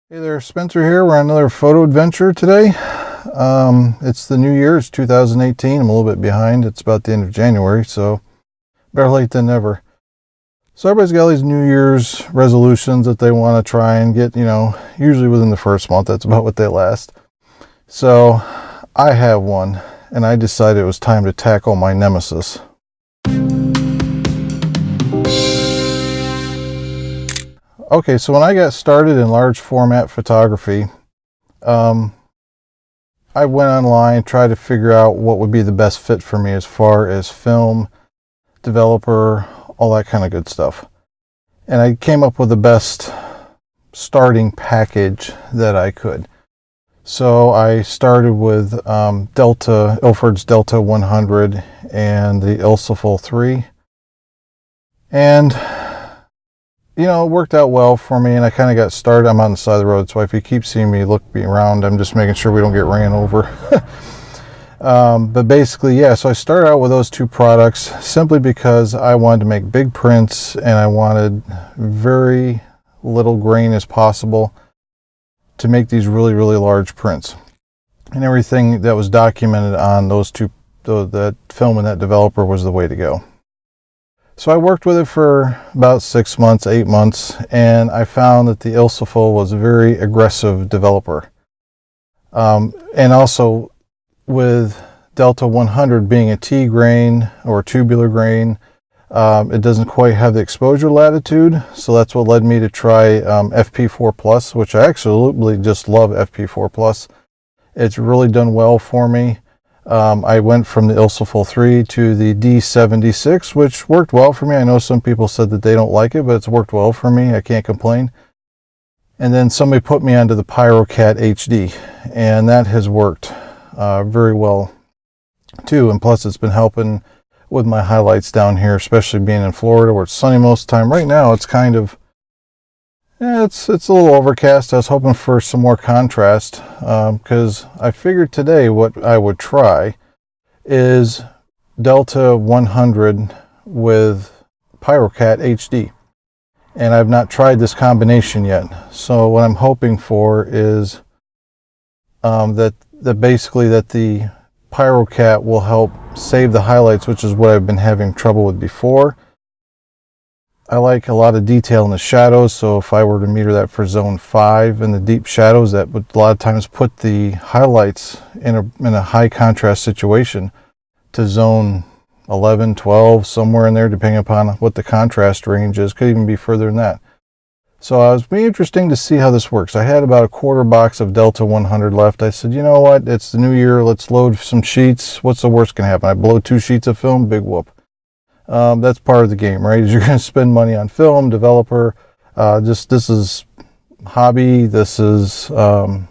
Hey there, Spencer here. We're on another photo adventure today. It's the new year, it's 2018. I'm a little bit behind. It's about the end of January, so better late than never. So everybody's got these New Year's resolutions that they want to try and get, usually within the first month. That's about what they last. So I have one, and I decided it was time to tackle my nemesis. Okay, so when I got started in large format photography, I went online, tried to figure out what would be the best fit for me as far as film, developer, all that kind of good stuff. And I came up with the best starting package that I could. So I started with Ilford's Delta 100 and the Ilford 3. And it worked out well for me, and I kind of got started. I'm on the side of the road, so if you keep seeing me look around, I'm just making sure we don't get ran over. But basically, yeah, so I started out with those two products simply because I wanted to make big prints, and I wanted very little grain as possible to make these really, really large prints. And everything that was documented on those two, that film and that developer, was the way to go. So I worked with it for about 6 months, 8 months, and I found that the Ilford was a very aggressive developer. And also with Delta 100 being a T grain or tubular grain, it doesn't quite have the exposure latitude. So that's what led me to try FP4 Plus, which I absolutely just love FP4 Plus. It's really done well for me. I went from the Ilford 3 to the D76, which worked well for me. I know some people said that they don't like it, but it's worked well for me. I can't complain. And then somebody put me onto the Pyrocat HD, and that has worked very well too. And plus, it's been helping with my highlights down here, especially being in Florida where it's sunny most of the time. Right now, it's kind of, it's a little overcast. I was hoping for some more contrast because I figured today what I would try is Delta 100 with Pyrocat HD. And I've not tried this combination yet. So what I'm hoping for is that basically that the Pyrocat will help save the highlights, which is what I've been having trouble with before. I like a lot of detail in the shadows, so if I were to meter that for zone 5 in the deep shadows, that would a lot of times put the highlights in a high contrast situation to zone 11, 12, somewhere in there, depending upon what the contrast range is. Could even be further than that. So it was really interesting to see how this works. I had about a quarter box of Delta 100 left. I said, you know what, it's the new year, let's load some sheets. What's the worst can happen? I blow 2 sheets of film, big whoop. That's part of the game, right? You're going to spend money on film, developer. This is hobby. This is, you're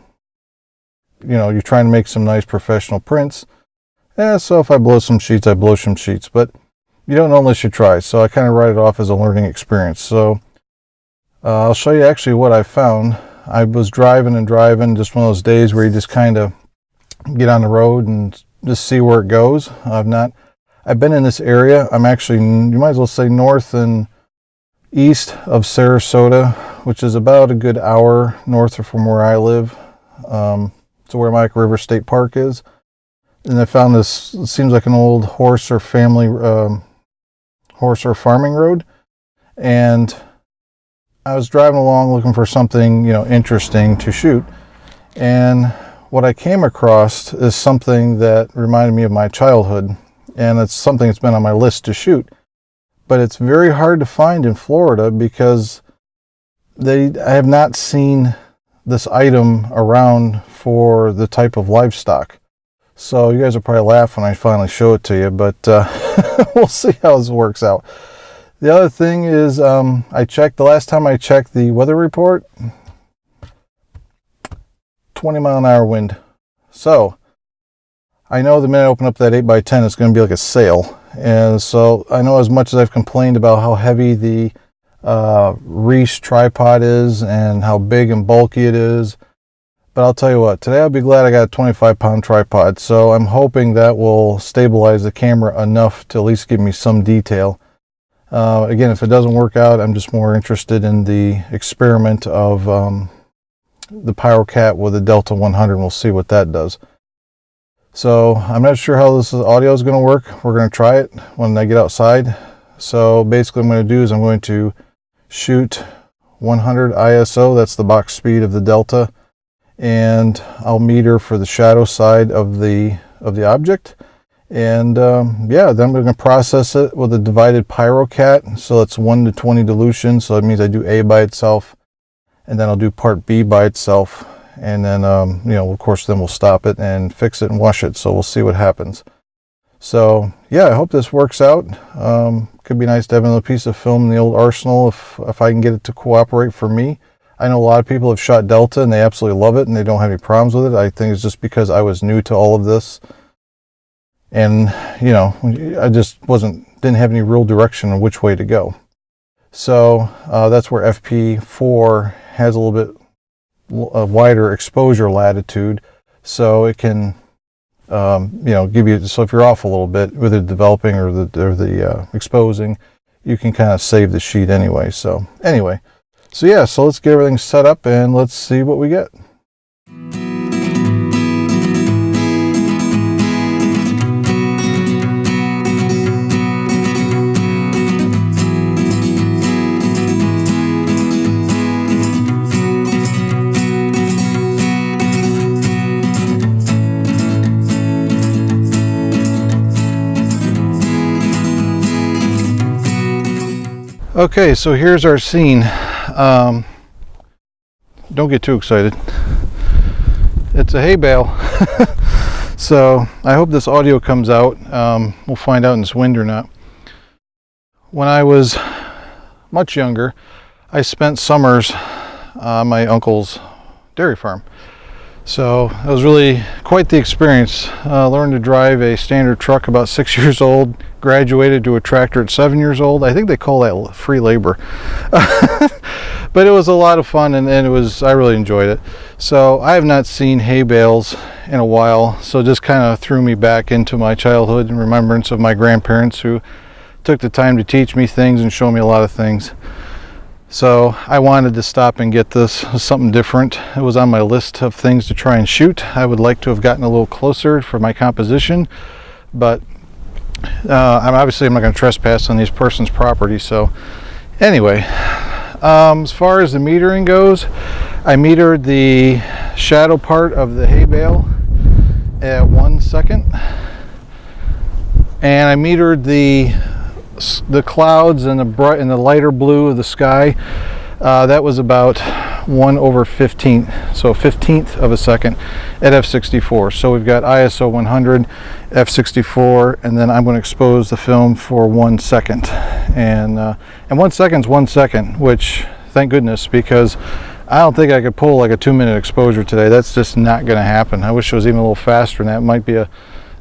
trying to make some nice professional prints. Yeah, so if I blow some sheets, I blow some sheets. But you don't know unless you try. So I kind of write it off as a learning experience. So I'll show you actually what I found. I was driving and driving, just one of those days where you just kind of get on the road and just see where it goes. I've been in this area. I'm actually, you might as well say, north and east of Sarasota, which is about a good hour north from where I live, to where Mike River State Park is. And I found this, it seems like an old horse or farming road. And I was driving along looking for something, interesting to shoot. And what I came across is something that reminded me of my childhood. And it's something that's been on my list to shoot. But it's very hard to find in Florida because I have not seen this item around for the type of livestock. So you guys will probably laugh when I finally show it to you, but we'll see how this works out. The other thing is the last time I checked the weather report, 20-mile-an-hour wind. So I know the minute I open up that 8x10, it's going to be like a sail. And so I know, as much as I've complained about how heavy the Reese tripod is and how big and bulky it is, but I'll tell you what, today I'll be glad I got a 25-pound tripod. So I'm hoping that will stabilize the camera enough to at least give me some detail. Again, if it doesn't work out, I'm just more interested in the experiment of the Pyrocat with the Delta 100, and we'll see what that does. So I'm not sure how this audio is going to work. We're going to try it when I get outside. So basically what I'm going to do is I'm going to shoot 100 ISO, that's the box speed of the Delta, and I'll meter for the shadow side of the object. And yeah, then I'm going to process it with a divided Pyrocat. So it's 1:20 dilution. So that means I do A by itself, and then I'll do part B by itself. And then, you know, of course, then we'll stop it and fix it and wash it. So we'll see what happens. So yeah, I hope this works out. Could be nice to have another piece of film in the old arsenal if I can get it to cooperate for me. I know a lot of people have shot Delta and they absolutely love it and they don't have any problems with it. I think it's just because I was new to all of this. And, you know, I just didn't have any real direction on which way to go. So that's where FP4 has a little bit wider exposure latitude. So it can, you know, give you, so if you're off a little bit with the developing or the exposing, you can kind of save the sheet anyway. So anyway, so yeah, so let's get everything set up and let's see what we get. Okay, so here's our scene. Don't get too excited. It's a hay bale. So I hope this audio comes out. We'll find out in this wind or not. When I was much younger, I spent summers on my uncle's dairy farm. So it was really quite the experience. Learned to drive a standard truck about 6 years old, graduated to a tractor at 7 years old. I think they call that free labor. But it was a lot of fun, and I really enjoyed it. So I have not seen hay bales in a while, so it just kind of threw me back into my childhood and remembrance of my grandparents who took the time to teach me things and show me a lot of things. So I wanted to stop and get this, something different. It was on my list of things to try and shoot. I would like to have gotten a little closer for my composition, but I'm not going to trespass on this person's property. So anyway, as far as the metering goes, I metered the shadow part of the hay bale at 1 second, and I metered the clouds and the lighter blue of the sky. That was about 1/15, so 15th of a second at f64. So we've got ISO 100, f64, and then I'm going to expose the film for 1 second. And 1 second's 1 second, which thank goodness, because I don't think I could pull like a 2-minute exposure today. That's just not going to happen. I wish it was even a little faster, and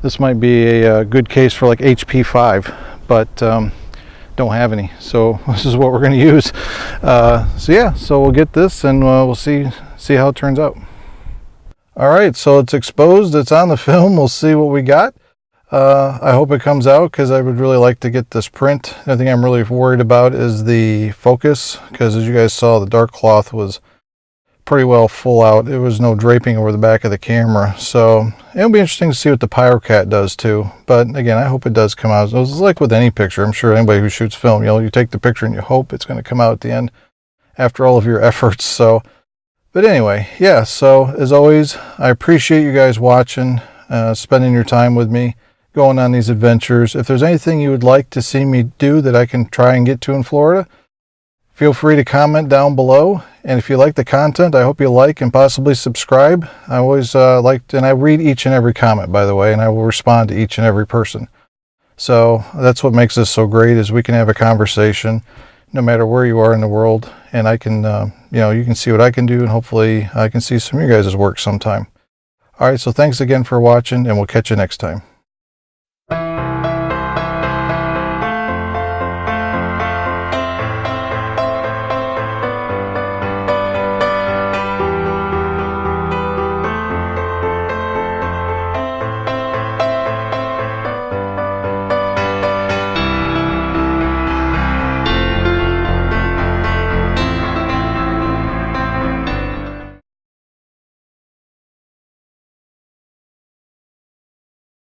this might be a good case for like HP5, but don't have any, so this is what we're going to use. So yeah, so we'll get this and we'll see how it turns out. All right, so it's exposed, it's on the film. We'll see what we got. I hope it comes out, because I would really like to get this print. The thing I'm really worried about is the focus, because as you guys saw, the dark cloth was pretty well full out. It was no draping over the back of the camera. So it'll be interesting to see what the Pyrocat does too. But again, I hope it does come out. It's like with any picture. I'm sure anybody who shoots film, you know, you take the picture and you hope it's going to come out at the end after all of your efforts. So, but anyway, yeah. So as always, I appreciate you guys watching, spending your time with me, going on these adventures. If there's anything you would like to see me do that I can try and get to in Florida, feel free to comment down below. And if you like the content, I hope you like and possibly subscribe. I always and I read each and every comment, by the way, and I will respond to each and every person. So that's what makes this so great, is we can have a conversation no matter where you are in the world. And I can, you know, you can see what I can do, and hopefully I can see some of your guys' work sometime. All right, so thanks again for watching, and we'll catch you next time.